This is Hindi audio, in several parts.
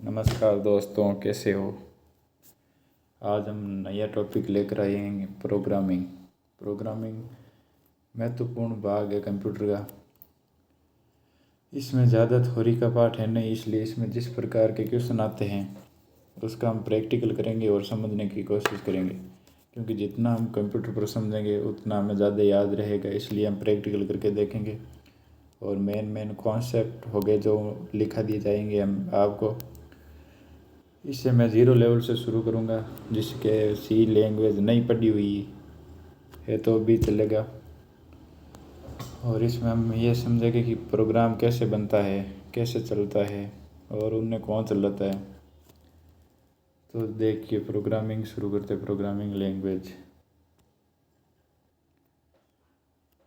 नमस्कार दोस्तों, कैसे हो। आज हम नया टॉपिक लेकर आए हैं प्रोग्रामिंग। प्रोग्रामिंग महत्वपूर्ण भाग है कंप्यूटर का। इसमें ज़्यादा थ्योरी का पार्ट है नहीं, इसलिए इसमें जिस प्रकार के क्वेश्चन आते हैं उसका हम प्रैक्टिकल करेंगे और समझने की कोशिश करेंगे, क्योंकि जितना हम कंप्यूटर पर समझेंगे उतना हमें ज़्यादा याद रहेगा। इसलिए हम प्रैक्टिकल करके देखेंगे और मेन कॉन्सेप्ट हो गए जो लिखा दिए जाएंगे हम आपको। इससे मैं ज़ीरो लेवल से शुरू करूँगा, जिसके सी लैंग्वेज नहीं पढ़ी हुई है तो भी चलेगा। और इसमें हम ये समझेंगे कि प्रोग्राम कैसे बनता है, कैसे चलता है और उन्हें कौन चलाता है। तो देखिए, प्रोग्रामिंग शुरू करते हैं। Programming language.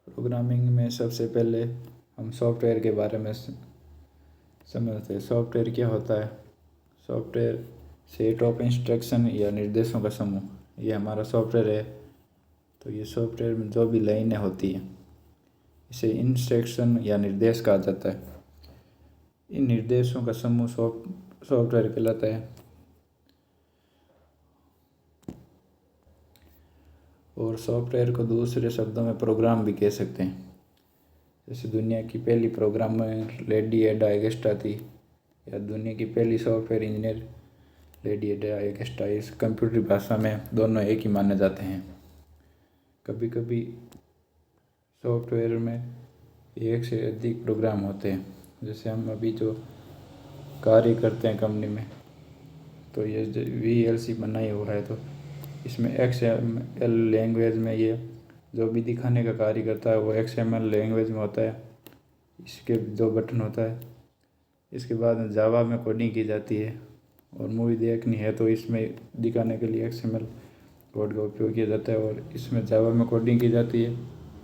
प्रोग्रामिंग में सबसे पहले हम सॉफ्टवेयर के बारे में समझते हैं। सॉफ्टवेयर क्या होता है। सॉफ्टवेयर सेट ऑफ इंस्ट्रक्शन या निर्देशों का समूह, ये हमारा सॉफ्टवेयर है। तो ये सॉफ्टवेयर में जो भी लाइनें होती हैं इसे इंस्ट्रक्शन या निर्देश कहा जाता है। इन निर्देशों का समूह सॉफ्टवेयर कहलाता है। और सॉफ्टवेयर को दूसरे शब्दों में प्रोग्राम भी कह सकते हैं। जैसे दुनिया की पहली प्रोग्रामर लेडी एडा एगस्टा थी, या दुनिया की पहली सॉफ्टवेयर इंजीनियर लेडी एडा एगस्टा। इस कंप्यूटर भाषा में दोनों एक ही माने जाते हैं। कभी कभी सॉफ्टवेयर में एक से अधिक प्रोग्राम होते हैं। जैसे हम अभी जो कार्य करते हैं कंपनी में, तो ये VLC बनाई हो रहा है, तो इसमें XML लैंग्वेज में ये जो भी दिखाने का कार्य करता है वो XML लैंग्वेज में होता है। इसके जो बटन होता है, इसके बाद जावा में कोडिंग की जाती है। और मूवी देखनी है तो इसमें दिखाने के लिए XML कोड का उपयोग किया जाता है और इसमें जावा में कोडिंग की जाती है।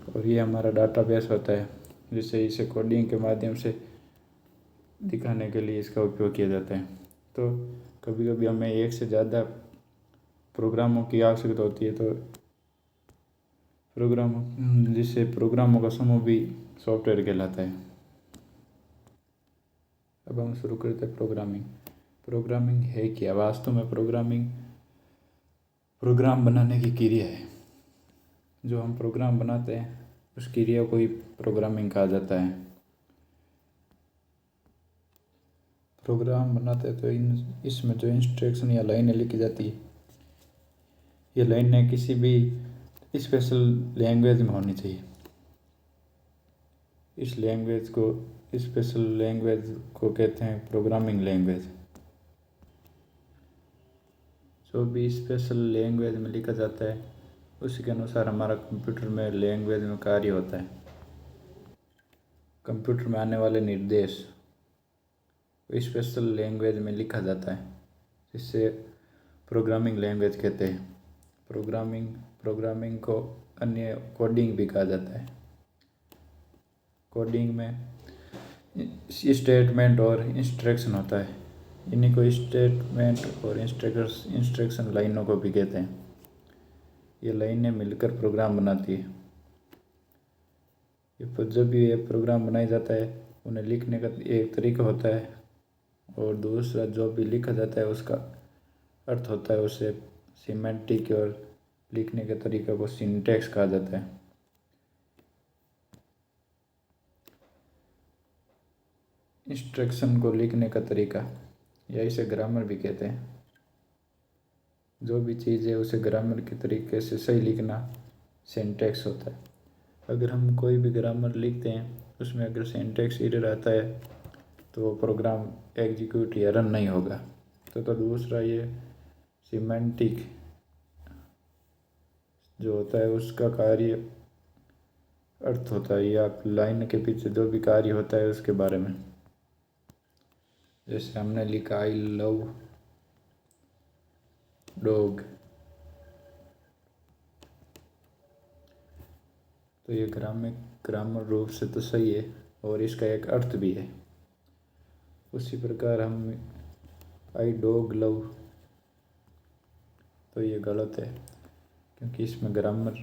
और ये हमारा डाटाबेस होता है, जिससे इसे कोडिंग के माध्यम से दिखाने के लिए इसका उपयोग किया जाता है। तो कभी कभी हमें एक से ज़्यादा प्रोग्रामों की आवश्यकता होती है, तो जिससे प्रोग्रामों का समूह भी सॉफ्टवेयर कहलाता है। अब हम शुरू करते हैं प्रोग्रामिंग। प्रोग्रामिंग है क्या। वास्तव में प्रोग्रामिंग प्रोग्राम बनाने की क्रिया है। जो हम प्रोग्राम बनाते हैं उस क्रिया को ही प्रोग्रामिंग कहा जाता है। प्रोग्राम बनाते हैं तो इसमें जो इंस्ट्रक्शन या लाइनें लिखी जाती है, ये लाइनें किसी भी स्पेशल लैंग्वेज में होनी चाहिए। इस लैंग्वेज को स्पेशल लैंग्वेज को कहते हैं प्रोग्रामिंग लैंग्वेज। जो भी स्पेशल लैंग्वेज में लिखा जाता है उसी के अनुसार हमारा कंप्यूटर में लैंग्वेज में कार्य होता है। कंप्यूटर में आने वाले निर्देश स्पेशल लैंग्वेज में लिखा जाता है, जिससे प्रोग्रामिंग लैंग्वेज कहते हैं। प्रोग्रामिंग को अन्य कोडिंग भी कहा जाता है। कोडिंग में स्टेटमेंट और इंस्ट्रक्शन होता है। इन्हीं को स्टेटमेंट और इंस्ट्रक्शन लाइनों को भी कहते हैं। ये लाइनें मिलकर प्रोग्राम बनाती है। जब भी ये प्रोग्राम बनाया जाता है उन्हें लिखने का एक तरीका होता है और दूसरा जो भी लिखा जाता है उसका अर्थ होता है। उसे सिमेंटिक और लिखने के तरीका को सिंटैक्स कहा जाता है। इंस्ट्रक्शन को लिखने का तरीका या इसे ग्रामर भी कहते हैं। जो भी चीज़ है उसे ग्रामर के तरीके से सही लिखना सिंटैक्स होता है। अगर हम कोई भी ग्रामर लिखते हैं उसमें अगर सिंटैक्स एरर आता है तो वो प्रोग्राम एग्जीक्यूट या रन नहीं होगा। तो दूसरा ये सिमेंटिक जो होता है उसका कार्य अर्थ होता है, या लाइन के पीछे जो भी कार्य होता है उसके बारे में। जैसे हमने लिखा आई लव डॉग, तो ये ग्रामर रूप से तो सही है और इसका एक अर्थ भी है। उसी प्रकार हम आई डॉग लव, तो ये गलत है क्योंकि इसमें ग्रामर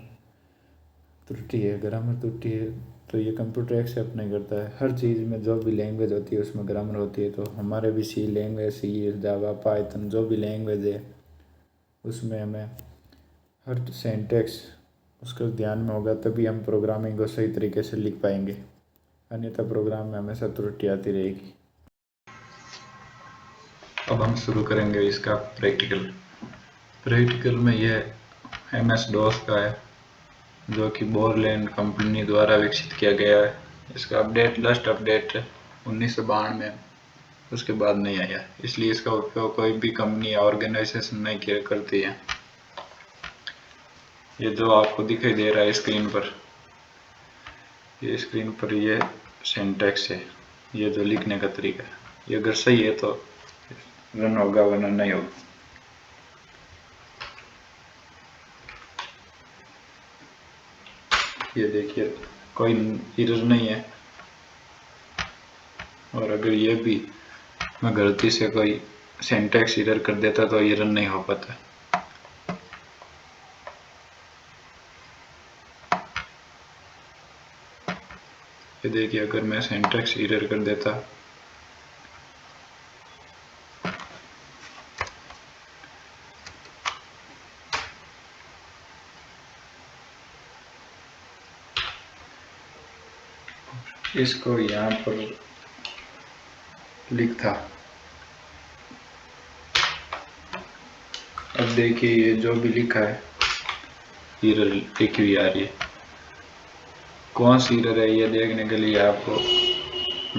त्रुटि है। तो ये कंप्यूटर एक्सेप्ट नहीं करता है। हर चीज़ में जो भी लैंग्वेज होती है उसमें ग्रामर होती है। तो हमारे भी सी लैंग्वेज, सी, जावा, पाइथन जो भी लैंग्वेज है उसमें हमें हर सिंटैक्स उसका ध्यान में होगा, तभी हम प्रोग्रामिंग को सही तरीके से लिख पाएंगे, अन्यथा प्रोग्राम में हमेशा त्रुटि आती रहेगी। अब हम शुरू करेंगे इसका प्रैक्टिकल में यह MS-DOS का है, जो कि बोरलैंड कंपनी द्वारा विकसित किया गया है। इसका अपडेट लास्ट अपडेट 1992 में, उसके बाद नहीं आया, इसलिए इसका उपयोग कोई भी कंपनी या ऑर्गेनाइजेशन नहीं किया करती है। ये जो आपको दिखाई दे रहा है स्क्रीन पर, ये सिंटैक्स है, ये जो लिखने का तरीका है, ये अगर सही है तो रन होगा, वरना नहीं होगा। ये देखिए कोई एरर नहीं है, और अगर ये भी मैं गलती से कोई सिंटैक्स एरर कर देता तो ये रन नहीं हो पाता। ये देखिए अगर मैं सिंटैक्स एरर कर देता इसको यहाँ पर लिखता, अब देखिए ये जो भी लिखा है एरर लिखी हुई आ रही है। कौन सी एरर है ये देखने के लिए आपको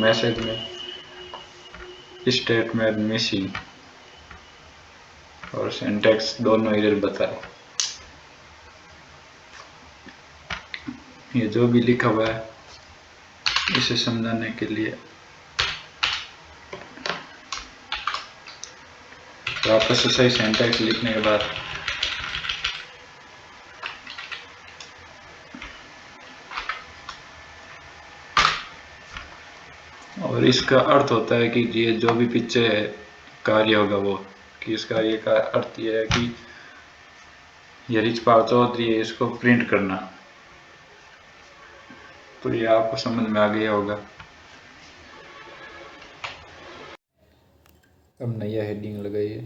मैसेज में स्टेटमेंट मिसिंग और सिंटैक्स दोनों एरर बता रहे। ये जो भी लिखा हुआ है इसे समझाने के लिए वापस से सही सिंटैक्स लिखने के बाद और इसका अर्थ होता है कि ये जो भी पीछे कार्य होगा वो, कि इसका ये का अर्थ ये है कि ये रिचपाल चौधरी है, इसको प्रिंट करना। तो ये आपको समझ में आ गया होगा। अब नया हेडिंग लगाइए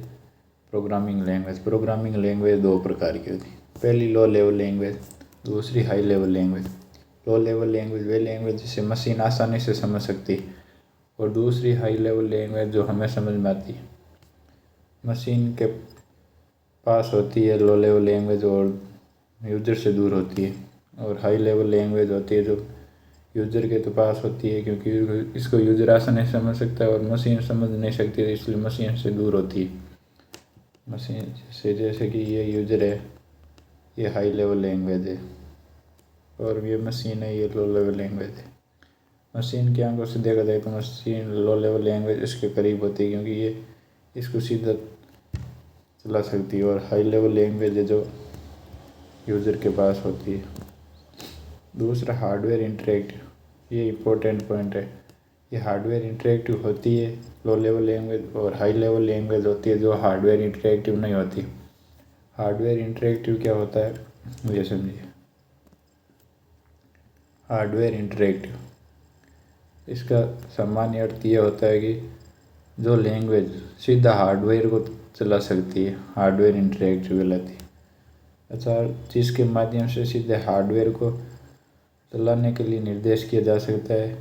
प्रोग्रामिंग लैंग्वेज दो प्रकार की होती है। पहली लो लेवल लैंग्वेज, दूसरी high level language. Low level language वे लैंग्वेज जिसे मशीन आसानी से समझ सकती है, और दूसरी हाई लेवल लैंग्वेज जो हमें समझ में आती है। मशीन के पास होती है लो लेवल लैंग्वेज और यूज़र से दूर होती है, और हाई लेवल लैंग्वेज होती है जो यूज़र के तो पास होती है, क्योंकि इसको यूज़र आसानी से समझ सकता है और मशीन समझ नहीं सकती, इसलिए मशीन से दूर होती है। मशीन से जैसे कि ये यूज़र है, ये हाई लेवल लैंग्वेज है, और ये मशीन है, ये लो लेवल लैंग्वेज है। मशीन की आंखों से देखा जाए तो मशीन लो लेवल लैंग्वेज इसके करीब होती है, क्योंकि ये इसको सीधा चला सकती है, और हाई लेवल लैंग्वेज है जो यूज़र के पास होती है। दूसरा हार्डवेयर इंटरेक्टिव, ये इम्पोर्टेंट पॉइंट है। ये हार्डवेयर इंटरेक्टिव होती है लो लेवल लैंग्वेज, और हाई लेवल लैंग्वेज होती है जो हार्डवेयर इंटरेक्टिव नहीं होती। हार्डवेयर इंटरेक्टिव क्या होता है ये समझिए। हार्डवेयर इंटरेक्टिव, इसका सामान्य अर्थ ये होता है कि जो लैंग्वेज सीधा हार्डवेयर को चला सकती है, हार्डवेयर इंटरेक्टिव कहलाती है। अच्छा, जिसके माध्यम से सीधे हार्डवेयर को चलाने के लिए निर्देश किया जा सकता है,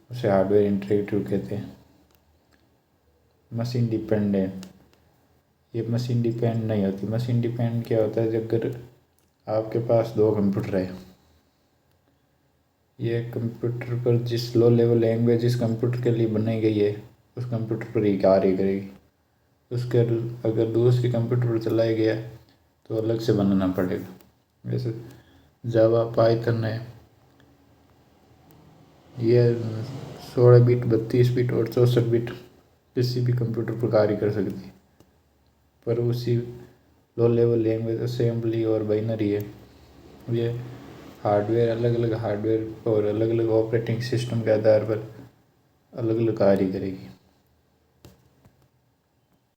उसे हार्डवेयर इंटरेक्टिव कहते हैं। मशीन डिपेंडेंट, ये मशीन डिपेंड नहीं होती। मशीन डिपेंड क्या होता है, अगर आपके पास दो कंप्यूटर है, ये कंप्यूटर पर जिस लो लेवल लैंग्वेज जिस कंप्यूटर के लिए बनाई गई है उस कंप्यूटर पर ही कार्य करेगी। उसके अगर दूसरी कंप्यूटर पर चलाया गया तो अलग से बनाना पड़ेगा। जैसे जावा, पाइथन है, ये 16 बिट, 32 बिट और 64 बिट किसी भी कंप्यूटर पर कार्य कर सकती है, पर उसी लो लेवल लैंग्वेज असेंबली और बाइनरी है, ये हार्डवेयर अलग अलग हार्डवेयर और अलग अलग ऑपरेटिंग सिस्टम के आधार पर अलग अलग कार्य करेगी।